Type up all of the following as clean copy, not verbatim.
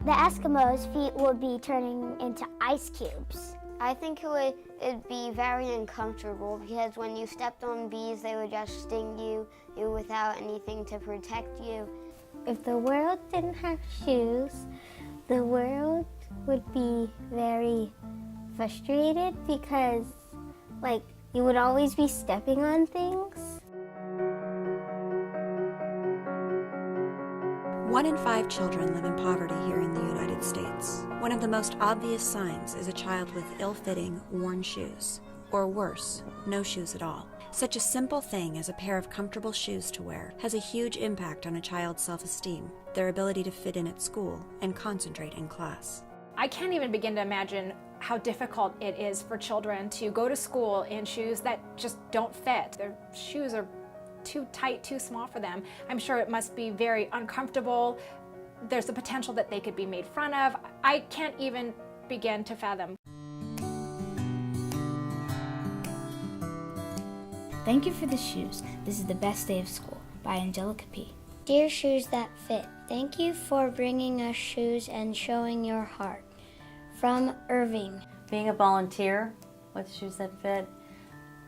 the Eskimos' feet would be turning into ice cubes. I think it'd be very uncomfortable because when you stepped on bees, they would just sting you without anything to protect you. If the world didn't have shoes, the world would be very frustrated because, like, you would always be stepping on things. 1 in 5 children live in poverty here in the United States. One of the most obvious signs is a child with ill-fitting, worn shoes, or worse, no shoes at all. Such a simple thing as a pair of comfortable shoes to wear has a huge impact on a child's self-esteem, their ability to fit in at school, and concentrate in class. I can't even begin to imagine how difficult it is for children to go to school in shoes that just don't fit. Their shoes are too tight, too small for them. I'm sure it must be very uncomfortable. There's the potential that they could be made fun of. I can't even begin to fathom. Thank you for the shoes. This is the best day of school. By Angelica P. Dear Shoes That Fit, thank you for bringing us shoes and showing your heart. From Irving. Being a volunteer with Shoes That Fit,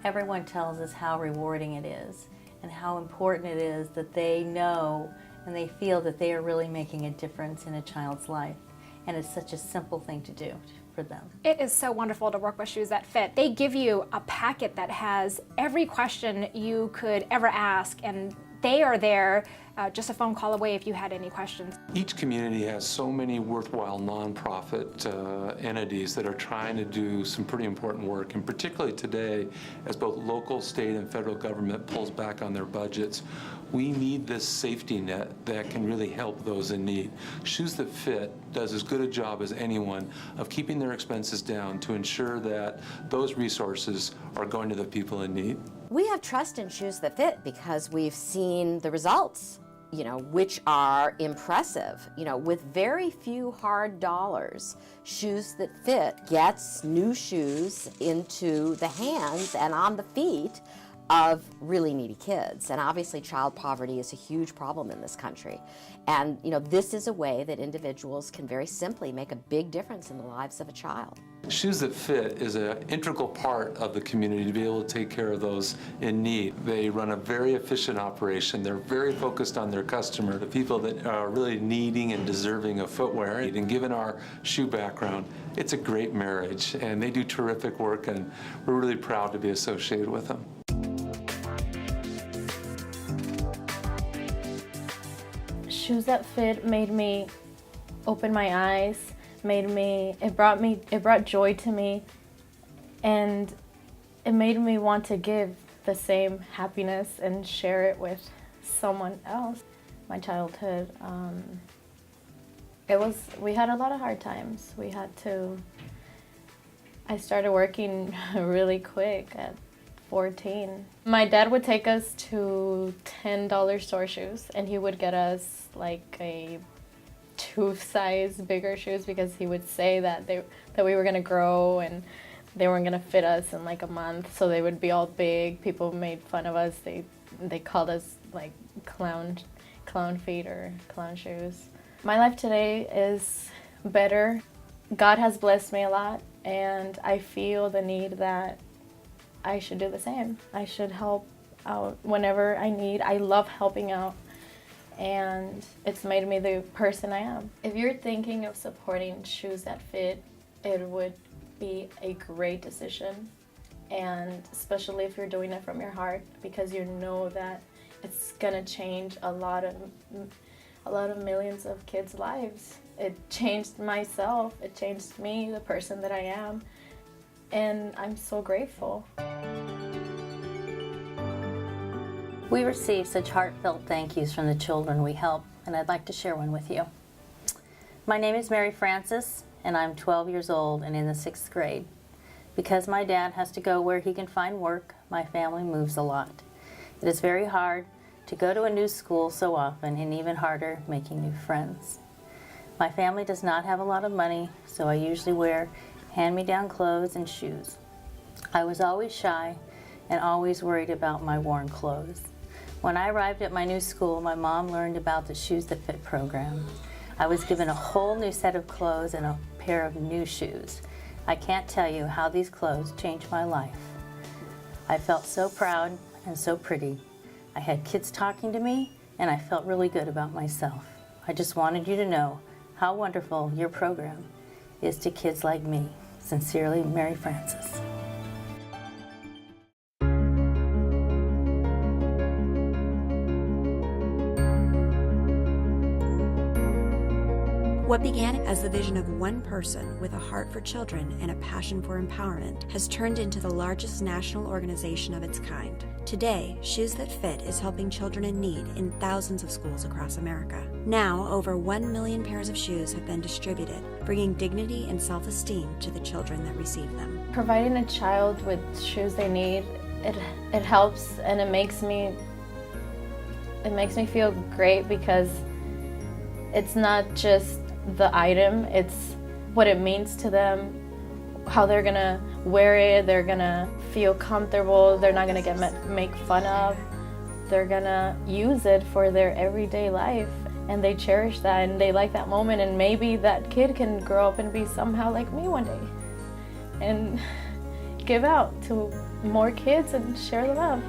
everyone tells us how rewarding it is and how important it is that they know and they feel that they are really making a difference in a child's life. And it's such a simple thing to do for them. It is so wonderful to work with Shoes That Fit. They give you a packet that has every question you could ever ask, and they are there just a phone call away if you had any questions. Each community has so many worthwhile nonprofit entities that are trying to do some pretty important work, and particularly today, as both local, state, and federal government pulls back on their budgets, we need this safety net that can really help those in need. Shoes That Fit does as good a job as anyone of keeping their expenses down to ensure that those resources are going to the people in need. We have trust in Shoes That Fit because we've seen the results, which are impressive. With very few hard dollars, Shoes That Fit gets new shoes into the hands and on the feet of really needy kids. And obviously child poverty is a huge problem in this country. And this is a way that individuals can very simply make a big difference in the lives of a child. Shoes That Fit is an integral part of the community to be able to take care of those in need. They run a very efficient operation. They're very focused on their customer, the people that are really needing and deserving of footwear. And given our shoe background, it's a great marriage, and they do terrific work, and we're really proud to be associated with them. Shoes That Fit made me open my eyes, it brought joy to me, and it made me want to give the same happiness and share it with someone else. My childhood, we had a lot of hard times. I started working really quick at 14. My dad would take us to $10 store shoes, and he would get us like a 2-size bigger shoes because he would say that we were gonna grow and they weren't gonna fit us in like a month, so they would be all big. People made fun of us. They called us like clown feet or clown shoes. My life today is better. God has blessed me a lot, and I feel the need that I should do the same. I should help out whenever I need. I love helping out, and it's made me the person I am. If you're thinking of supporting Shoes That Fit, it would be a great decision, and especially if you're doing it from your heart, because you know that it's gonna change a lot of millions of kids' lives. It changed myself, it changed me, the person that I am, and I'm so grateful. We receive such heartfelt thank yous from the children we help, and I'd like to share one with you. My name is Mary Francis, and I'm 12 years old and in the 6th grade. Because my dad has to go where he can find work, my family moves a lot. It is very hard to go to a new school so often, and even harder making new friends. My family does not have a lot of money, so I usually wear hand-me-down clothes and shoes. I was always shy and always worried about my worn clothes. When I arrived at my new school, my mom learned about the Shoes That Fit program. I was given a whole new set of clothes and a pair of new shoes. I can't tell you how these clothes changed my life. I felt so proud and so pretty. I had kids talking to me, and I felt really good about myself. I just wanted you to know how wonderful your program is to kids like me. Sincerely, Mary Frances. What began as the vision of one person with a heart for children and a passion for empowerment has turned into the largest national organization of its kind. Today, Shoes That Fit is helping children in need in thousands of schools across America. Now, over 1 million pairs of shoes have been distributed, bringing dignity and self-esteem to the children that receive them. Providing a child with shoes they need, it helps, and it makes me feel great, because it's not just the item, it's what it means to them, how they're gonna wear it, they're gonna feel comfortable, they're not gonna get make fun of, they're gonna use it for their everyday life, and they cherish that and they like that moment, and maybe that kid can grow up and be somehow like me one day and give out to more kids and share the love.